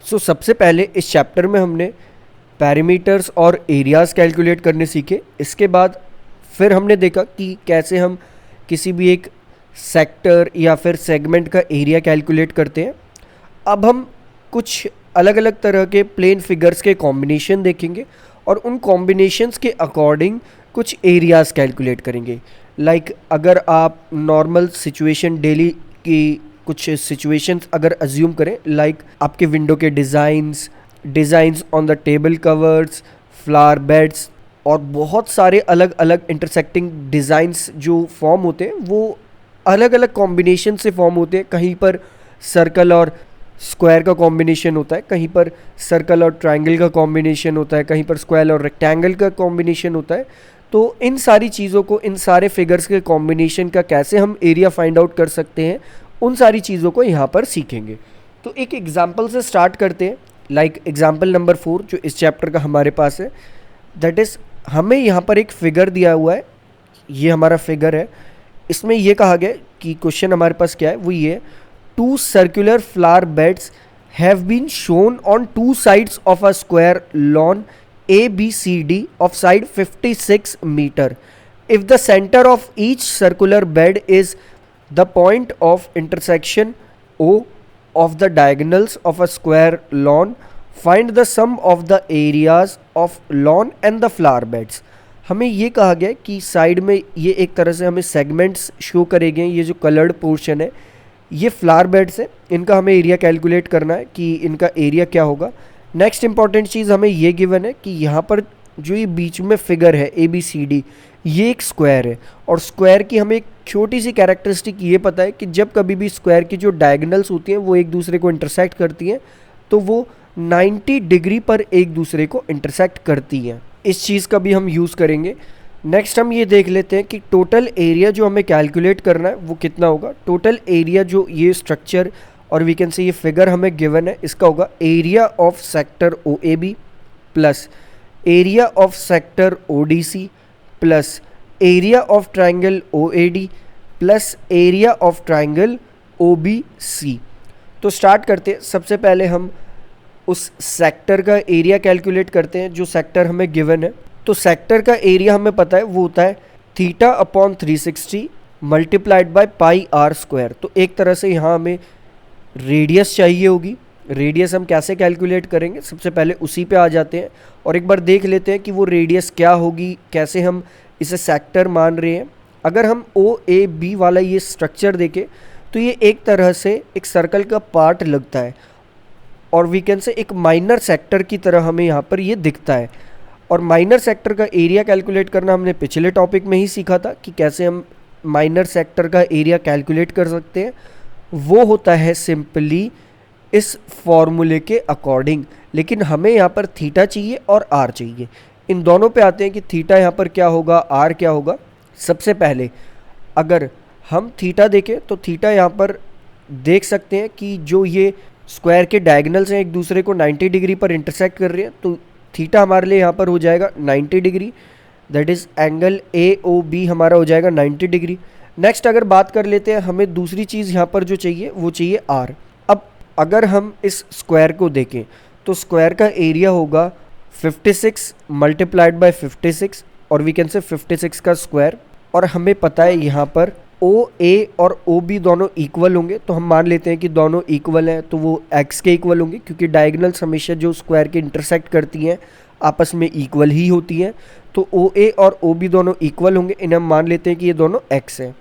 सबसे पहले इस चैप्टर में हमने पैरामीटर्स और एरियाज़ कैलकुलेट करने सीखे। इसके बाद फिर हमने देखा कि कैसे हम किसी भी एक सेक्टर या फिर सेगमेंट का एरिया कैलकुलेट करते हैं। अब हम कुछ अलग अलग तरह के प्लेन फिगर्स के कॉम्बिनेशन देखेंगे और उन कॉम्बिनेशंस के अकॉर्डिंग कुछ एरियाज़ कैलकुलेट करेंगे। अगर आप नॉर्मल सिचुएशन डेली की कुछ सिचुएशंस अगर अज्यूम करें, आपके विंडो के designs on the table covers, flower beds और बहुत सारे अलग अलग इंटरसेक्टिंग डिज़ाइंस जो फॉर्म होते हैं वो अलग अलग कॉम्बिनेशन से फॉर्म होते हैं। कहीं पर सर्कल और स्क्वायर का कॉम्बिनेशन होता है, कहीं पर सर्कल और ट्रायंगल का कॉम्बिनेशन होता है, कहीं पर स्क्वायर और रेक्टेंगल का कॉम्बिनेशन होता है। तो इन सारी चीज़ों को, इन सारे फिगर्स के कॉम्बिनेशन का कैसे हम एरिया फाइंड आउट कर सकते हैं, उन सारी चीज़ों को यहाँ पर सीखेंगे। तो एक एग्जाम्पल से स्टार्ट करते हैं। एग्जाम्पल नंबर 4 जो इस चैप्टर का हमारे पास है, दैट इज़ हमें यहाँ पर एक फिगर दिया हुआ है। ये हमारा फिगर है। इसमें ये कहा गया कि क्वेश्चन हमारे पास क्या है, वो ये है, 2 circular flower beds have been shown on 2 sides of a square lawn ABCD of side 56 meter. If the center of each circular bed is the point of intersection O of the diagonals of a square lawn, find the sum of the areas of lawn and the flower beds. हमें ये कहा गया कि side में ये एक तरह से हमें सेगमेंट्स शो करेंगे। ये जो कलर्ड पोर्शन है ये फ्लावर बेड्स है, इनका हमें एरिया कैलकुलेट करना है कि इनका एरिया क्या होगा। नेक्स्ट इंपॉर्टेंट चीज़ हमें ये गिवन है कि यहाँ पर जो ये बीच में फिगर है ABCD, ये एक स्क्वायर है और स्क्वायर की हमें एक छोटी सी कैरेक्टरिस्टिक ये पता है कि जब कभी भी स्क्वायर की जो डायगनल्स होती हैं वो एक दूसरे को इंटरसेक्ट करती हैं तो वो 90 डिग्री पर एक दूसरे को इंटरसेक्ट करती हैं। इस चीज़ का भी हम यूज़ करेंगे। नेक्स्ट हम ये देख लेते हैं कि टोटल एरिया जो हमें कैलकुलेट करना है वो कितना होगा। टोटल एरिया जो ये स्ट्रक्चर और वी कैन से ये फिगर हमें गिवन है, इसका होगा area of sector OAB plus area of sector ODC plus area of triangle OAD plus area of triangle OBC। तो स्टार्ट करते हैं। सबसे पहले हम उस सेक्टर का एरिया कैलकुलेट करते हैं जो सेक्टर हमें गिवन है। तो सेक्टर का एरिया हमें पता है वो होता है θ/360 मल्टीप्लाइड बाय πr²। तो एक तरह से यहाँ हमें रेडियस चाहिए होगी। रेडियस हम कैसे कैलकुलेट करेंगे, सबसे पहले उसी पे आ जाते हैं और एक बार देख लेते हैं कि वो रेडियस क्या होगी, कैसे हम इसे सेक्टर मान रहे हैं। अगर हम OAB वाला ये स्ट्रक्चर देखें तो ये एक तरह से एक सर्कल का पार्ट लगता है और वी कैन से एक माइनर सेक्टर की तरह हमें यहाँ पर ये दिखता है। और माइनर सेक्टर का एरिया कैलकुलेट करना हमने पिछले टॉपिक में ही सीखा था कि कैसे हम माइनर सेक्टर का एरिया कैलकुलेट कर सकते हैं। वो होता है सिंपली इस फॉर्मूले के अकॉर्डिंग, लेकिन हमें यहाँ पर थीटा चाहिए और आर चाहिए। इन दोनों पे आते हैं कि थीटा यहाँ पर क्या होगा, आर क्या होगा। सबसे पहले अगर हम थीटा देखें तो थीटा यहाँ पर देख सकते हैं कि जो ये स्क्वायर के डायगनल्स हैं एक दूसरे को 90 डिग्री पर इंटरसेक्ट कर रहे हैं, तो थीटा हमारे लिए यहाँ पर हो जाएगा 90 degree, that is angle AOB हमारा हो जाएगा 90 डिग्री। नेक्स्ट अगर बात कर लेते हैं, हमें दूसरी चीज़ यहाँ पर जो चाहिए वो चाहिए R। अब अगर हम इस स्क्वायर को देखें तो स्क्वायर का एरिया होगा 56 मल्टीप्लाइड बाय 56 और वी कैन से 56 का स्क्वायर। और हमें पता है यहाँ पर OA और OB दोनों इक्वल होंगे, तो हम मान लेते हैं कि दोनों इक्वल हैं तो वो x के इक्वल होंगे, क्योंकि डायगनल्स हमेशा जो स्क्वायर के इंटरसेक्ट करती हैं आपस में इक्वल ही होती हैं। तो OA और OB दोनों इक्वल होंगे, इन्हें हम मान लेते हैं कि ये दोनों x हैं।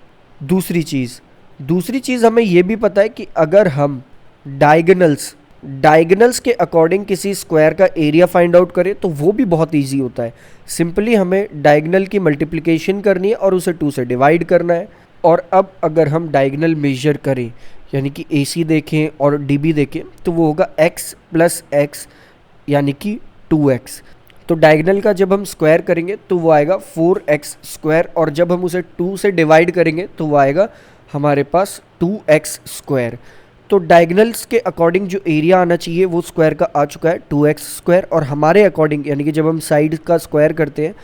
दूसरी चीज़ हमें ये भी पता है कि अगर हम डायगनल्स के अकॉर्डिंग किसी स्क्वायर का एरिया फाइंड आउट करें तो वो भी बहुत ईजी होता है। सिंपली हमें डायगनल की मल्टीप्लिकेशन करनी है और उसे 2 से डिवाइड करना है। और अब अगर हम डायगनल मेजर करें यानी कि AC देखें और DB देखें तो वो होगा x प्लस x यानी कि 2x। तो डायगनल का जब हम स्क्वायर करेंगे तो वो आएगा 4x स्क्वायर और जब हम उसे 2 से डिवाइड करेंगे तो वो आएगा हमारे पास 2x स्क्वायर। तो डायगनल्स के अकॉर्डिंग जो एरिया आना चाहिए वो स्क्वायर का आ चुका है 2x स्क्वायर, और हमारे अकॉर्डिंग यानी कि जब हम साइड का स्क्वायर करते हैं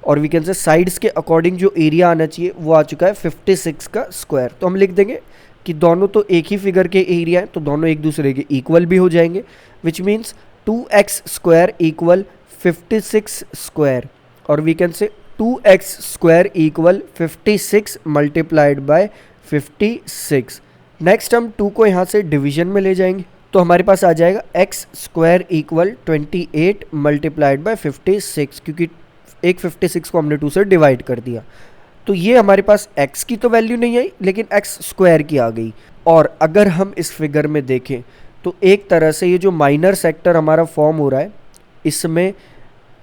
और वी कैन से साइड्स के अकॉर्डिंग जो एरिया आना चाहिए वो आ चुका है 56 का स्क्वायर। तो हम लिख देंगे कि दोनों तो एक ही फिगर के एरिया हैं, तो दोनों एक दूसरे के इक्वल भी हो जाएंगे, which means 2x square equal 56 square, और we can say 2x square equal 56 multiplied by 56। Next हम 2 को यहाँ से डिवीजन में ले जाएंगे, तो हमारे पास आ जाएगा x square equal 28 multiplied by 56, क्योंकि एक 56 को हमने 2 से डिवाइड कर दिया। तो ये हमारे पास x की तो वैल्यू नहीं आई, लेकिन x स्क्वायर की आ गई। और अगर हम इस फिगर में देखें तो एक तरह से ये जो माइनर सेक्टर हमारा फॉर्म हो रहा है, इसमें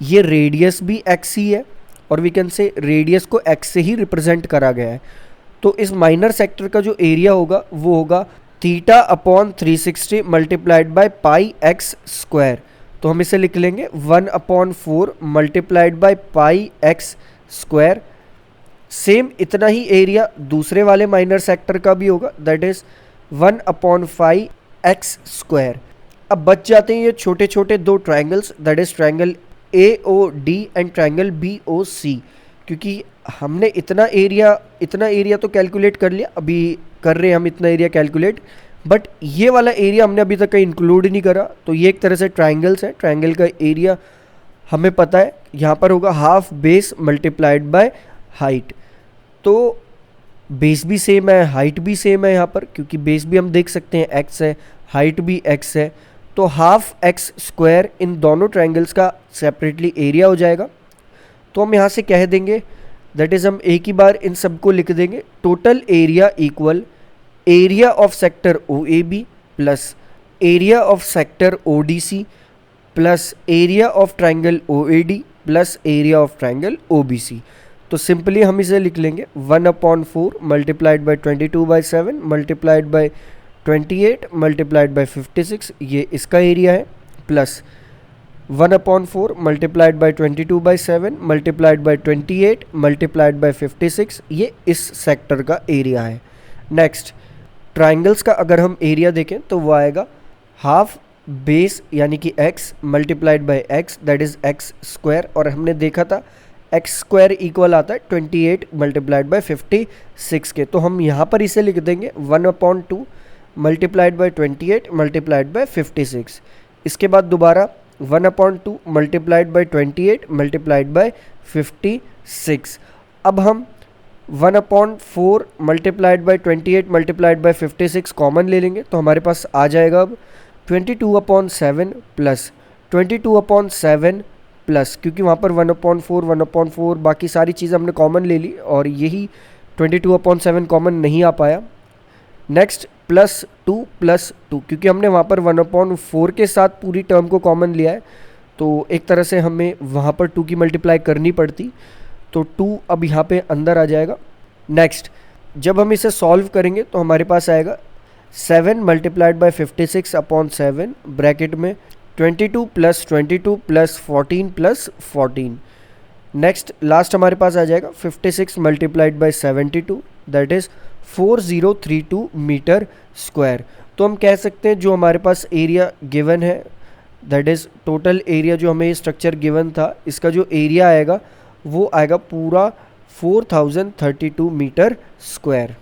ये रेडियस भी x ही है, और वी कैन से रेडियस को x से ही रिप्रेजेंट करा गया है। तो इस माइनर सेक्टर का जो एरिया होगा वो होगा theta upon 360 multiplied by pi x square. तो हम इसे लिख लेंगे 1/4 multiplied by pi x square. Same इतना ही एरिया दूसरे वाले माइनर सेक्टर का भी होगा, दैट इज 1/5 x स्क्वायर। अब बच जाते हैं ये छोटे छोटे दो triangles, that is triangle AOD and triangle BOC, क्योंकि हमने इतना एरिया तो कैलकुलेट कर लिया, अभी कर रहे हैं हम इतना एरिया कैलकुलेट, बट ये वाला एरिया हमने अभी तक इंक्लूड नहीं करा। तो ये एक तरह से ट्राइंगल्स है, ट्राइंगल का एरिया हमें पता है यहाँ पर होगा half base multiplied by height. तो बेस भी सेम है, हाइट भी सेम है यहाँ पर, क्योंकि बेस भी हम देख सकते हैं x है, हाइट भी x है, तो हाफ x स्क्वायर इन दोनों ट्राइंगल्स का सेपरेटली एरिया हो जाएगा। तो हम यहाँ से कह देंगे, दैट इज़ हम एक ही बार इन सबको लिख देंगे, total area equal area of sector OAB plus area of sector ODC plus area of triangle OAD plus area of triangle OBC। तो सिंपली हम इसे लिख लेंगे 1/4 multiplied by 22/7 multiplied by 28 multiplied by 56, ये इसका एरिया है, plus 1/4 multiplied by 22/7 multiplied by 28 multiplied by 56, ये इस सेक्टर का एरिया है। नेक्स्ट ट्राइंगल्स का अगर हम एरिया देखें तो वो आएगा हाफ बेस यानी कि x multiplied by x, that is x square, और हमने देखा था x स्क्वायर इक्वल आता है 28 मल्टीप्लाइड बाई 56 के। तो हम यहाँ पर इसे लिख देंगे 1/2 मल्टीप्लाइड बाई 28 मल्टीप्लाइड बाई 56। इसके बाद दोबारा 1/2 मल्टीप्लाइड बाई 28 मल्टीप्लाइड बाई 56। अब हम 1/4 multiplied by 28 multiplied by 56 common ले लेंगे, तो हमारे पास आ जाएगा अब 22/7 प्लस 22/7 प्लस, क्योंकि वहाँ पर 1/4 बाकी सारी चीज़ें हमने कॉमन ले ली और यही 22/7 कॉमन नहीं आ पाया। नेक्स्ट प्लस 2 क्योंकि हमने वहाँ पर 1/4 के साथ पूरी टर्म को कॉमन लिया है, तो एक तरह से हमें वहाँ पर 2 की मल्टीप्लाई करनी पड़ती, तो 2 अब यहाँ पे अंदर आ जाएगा। नेक्स्ट जब हम इसे सॉल्व करेंगे तो हमारे पास आएगा 7 मल्टीप्लाइड बाई 56/7 ब्रैकेट में 22 plus 22 plus 14 plus 14। Next last हमारे पास आ जाएगा 56 multiplied by 72, that is 4032 metre square. तो हम कह सकते हैं जो हमारे पास एरिया गिवन है, दैट इज़ टोटल एरिया जो हमें स्ट्रक्चर गिवन था, इसका जो एरिया आएगा वो आएगा पूरा 4032 मीटर स्क्वायर।